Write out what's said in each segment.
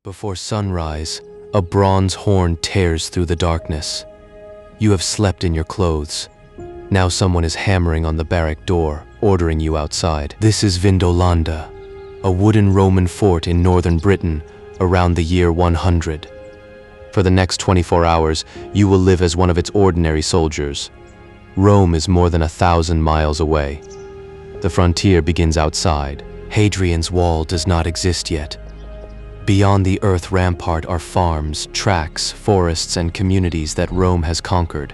Before sunrise, a bronze horn tears through the darkness. You have slept in your clothes. Now someone is hammering on the barrack door, ordering you outside. This is Vindolanda, a wooden Roman fort in northern Britain around the year 100. For the next 24 hours, you will live as one of its ordinary soldiers. Rome is more than 1,000 miles away. The frontier begins outside. Hadrian's wall does not exist yet. Beyond the earth rampart are farms, tracks, forests, and communities that Rome has conquered,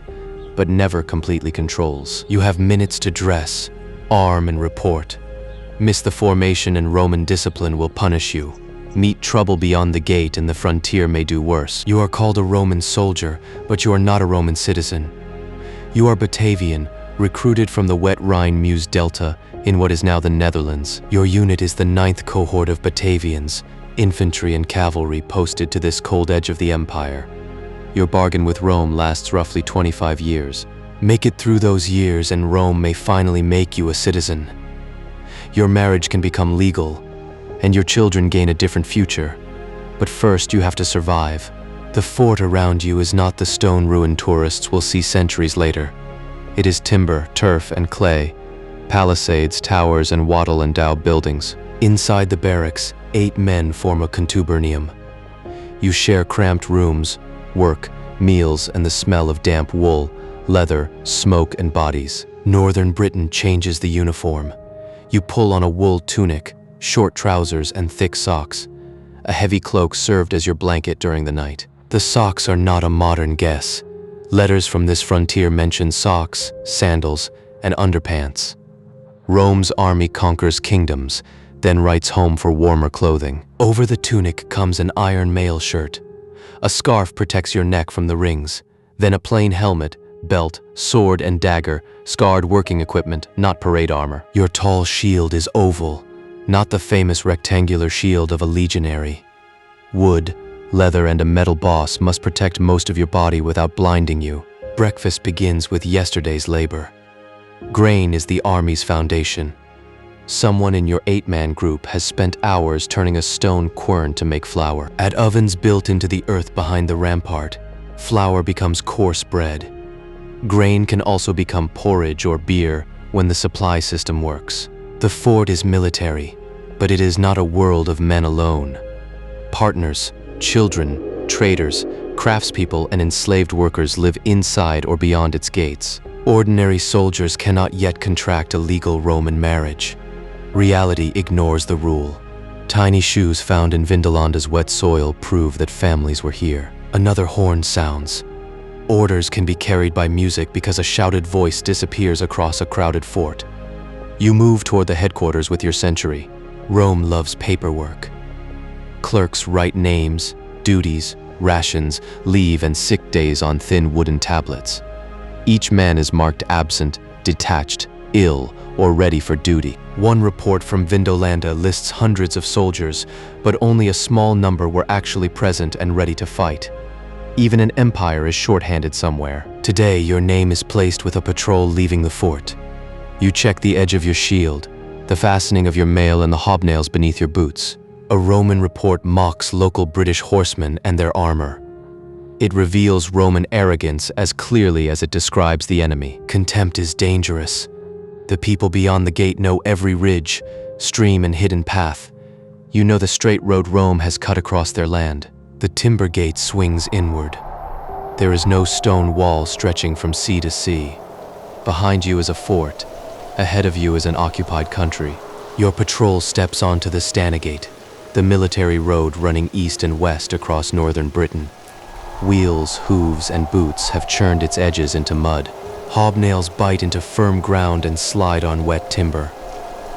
but never completely controls. You have minutes to dress, arm, and report. Miss the formation and Roman discipline will punish you. Meet trouble beyond the gate and the frontier may do worse. You are called a Roman soldier, but you are not a Roman citizen. You are Batavian, recruited from the wet Rhine Meuse Delta in what is now the Netherlands. Your unit is the Ninth Cohort of Batavians, infantry and cavalry posted to this cold edge of the empire. Your bargain with Rome lasts roughly 25 years. Make it through those years and Rome may finally make you a citizen. Your marriage can become legal, and your children gain a different future. But first you have to survive. The fort around you is not the stone ruin tourists will see centuries later. It is timber, turf, and clay, palisades, towers, and wattle-endowed buildings. Inside the barracks, 8 men form a contubernium. You share cramped rooms, work, meals, and the smell of damp wool, leather, smoke, and bodies. Northern Britain changes the uniform. You pull on a wool tunic, short trousers, and thick socks. A heavy cloak served as your blanket during the night. The socks are not a modern guess. Letters from this frontier mention socks, sandals, and underpants. Rome's army conquers kingdoms, then writes home for warmer clothing. Over the tunic comes an iron mail shirt. A scarf protects your neck from the rings, then a plain helmet, belt, sword, and dagger, scarred working equipment, not parade armor. Your tall shield is oval, not the famous rectangular shield of a legionary. Wood, leather, and a metal boss must protect most of your body without blinding you. Breakfast begins with yesterday's labor. Grain is the army's foundation. Someone in your 8-man group has spent hours turning a stone quern to make flour. At ovens built into the earth behind the rampart, flour becomes coarse bread. Grain can also become porridge or beer when the supply system works. The fort is military, but it is not a world of men alone. Partners, children, traders, craftspeople, and enslaved workers live inside or beyond its gates. Ordinary soldiers cannot yet contract a legal Roman marriage. Reality ignores the rule. Tiny shoes found in Vindolanda's wet soil prove that families were here. Another horn sounds. Orders can be carried by music because a shouted voice disappears across a crowded fort. You move toward the headquarters with your sentry. Rome loves paperwork. Clerks write names, duties, rations, leave, and sick days on thin wooden tablets. Each man is marked absent, detached, ill, or ready for duty. One report from Vindolanda lists hundreds of soldiers, but only a small number were actually present and ready to fight. Even an empire is shorthanded somewhere. Today, your name is placed with a patrol leaving the fort. You check the edge of your shield, the fastening of your mail, and the hobnails beneath your boots. A Roman report mocks local British horsemen and their armor. It reveals Roman arrogance as clearly as it describes the enemy. Contempt is dangerous. The people beyond the gate know every ridge, stream, and hidden path. You know the straight road Rome has cut across their land. The timber gate swings inward. There is no stone wall stretching from sea to sea. Behind you is a fort. Ahead of you is an occupied country. Your patrol steps onto the Stanigate, the military road running east and west across northern Britain. Wheels, hooves, and boots have churned its edges into mud. Hobnails bite into firm ground and slide on wet timber.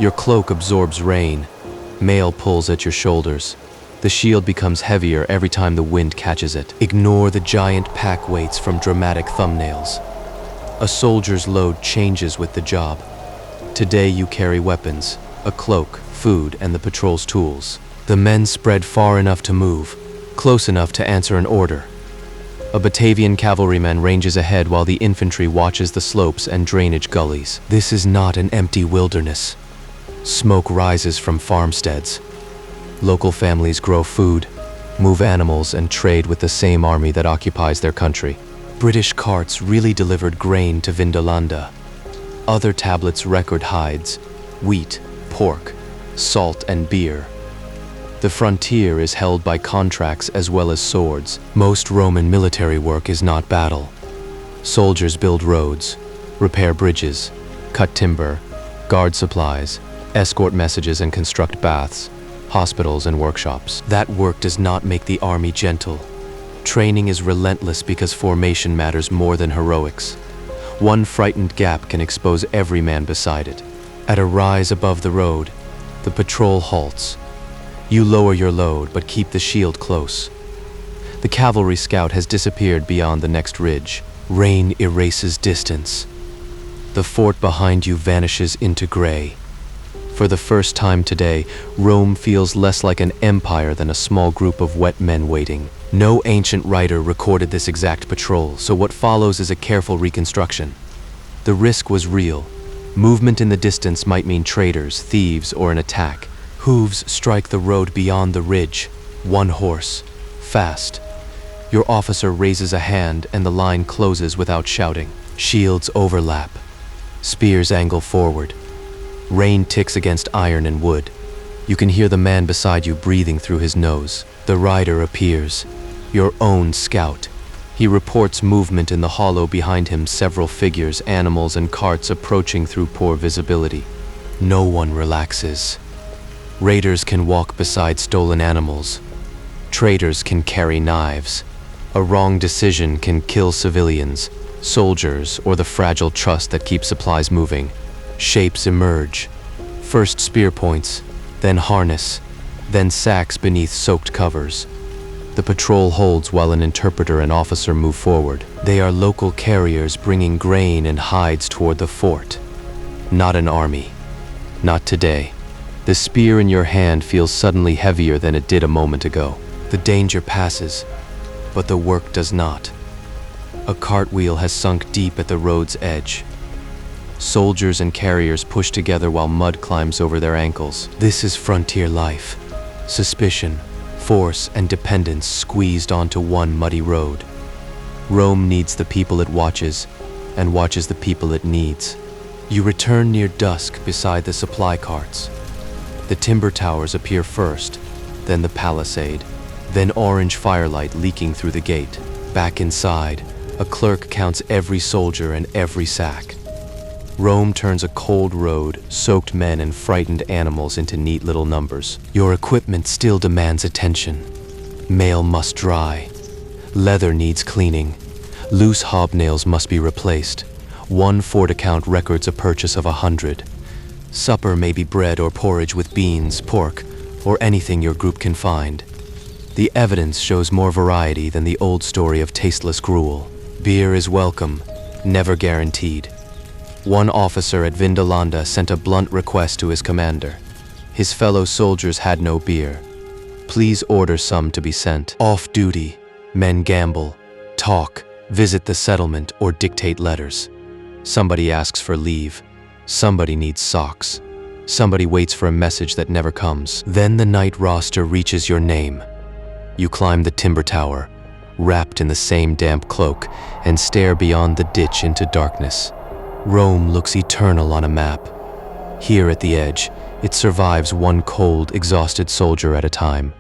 Your cloak absorbs rain. Mail pulls at your shoulders. The shield becomes heavier every time the wind catches it. Ignore the giant pack weights from dramatic thumbnails. A soldier's load changes with the job. Today you carry weapons, a cloak, food, and the patrol's tools. The men spread far enough to move, close enough to answer an order. A Batavian cavalryman ranges ahead while the infantry watches the slopes and drainage gullies. This is not an empty wilderness. Smoke rises from farmsteads. Local families grow food, move animals, and trade with the same army that occupies their country. British carts really delivered grain to Vindolanda. Other tablets record hides, wheat, pork, salt, and beer. The frontier is held by contracts as well as swords. Most Roman military work is not battle. Soldiers build roads, repair bridges, cut timber, guard supplies, escort messages, and construct baths, hospitals, and workshops. That work does not make the army gentle. Training is relentless because formation matters more than heroics. One frightened gap can expose every man beside it. At a rise above the road, the patrol halts. You lower your load, but keep the shield close. The cavalry scout has disappeared beyond the next ridge. Rain erases distance. The fort behind you vanishes into gray. For the first time today, Rome feels less like an empire than a small group of wet men waiting. No ancient writer recorded this exact patrol, so what follows is a careful reconstruction. The risk was real. Movement in the distance might mean traitors, thieves, or an attack. Hooves strike the road beyond the ridge. One horse. Fast. Your officer raises a hand and the line closes without shouting. Shields overlap. Spears angle forward. Rain ticks against iron and wood. You can hear the man beside you breathing through his nose. The rider appears. Your own scout. He reports movement in the hollow behind him, several figures, animals, and carts approaching through poor visibility. No one relaxes. Raiders can walk beside stolen animals. Traitors can carry knives. A wrong decision can kill civilians, soldiers, or the fragile trust that keeps supplies moving. Shapes emerge. First spear points, then harness, then sacks beneath soaked covers. The patrol holds while an interpreter and officer move forward. They are local carriers bringing grain and hides toward the fort. Not an army. Not today. The spear in your hand feels suddenly heavier than it did a moment ago. The danger passes, but the work does not. A cartwheel has sunk deep at the road's edge. Soldiers and carriers push together while mud climbs over their ankles. This is frontier life. Suspicion, force, and dependence squeezed onto one muddy road. Rome needs the people it watches, and watches the people it needs. You return near dusk beside the supply carts. The timber towers appear first, then the palisade, then orange firelight leaking through the gate. Back inside, a clerk counts every soldier and every sack. Rome turns a cold road, soaked men and frightened animals into neat little numbers. Your equipment still demands attention. Mail must dry. Leather needs cleaning. Loose hobnails must be replaced. One fort account records a purchase of 100. Supper may be bread or porridge with beans, pork, or anything your group can find. The evidence shows more variety than the old story of tasteless gruel. Beer is welcome, never guaranteed. One officer at Vindolanda sent a blunt request to his commander. His fellow soldiers had no beer. Please order some to be sent. Off duty, men gamble, talk, visit the settlement, or dictate letters. Somebody asks for leave. Somebody needs socks. Somebody waits for a message that never comes. Then the night roster reaches your name. You climb the timber tower, wrapped in the same damp cloak, and stare beyond the ditch into darkness. Rome looks eternal on a map. Here at the edge, it survives one cold, exhausted soldier at a time.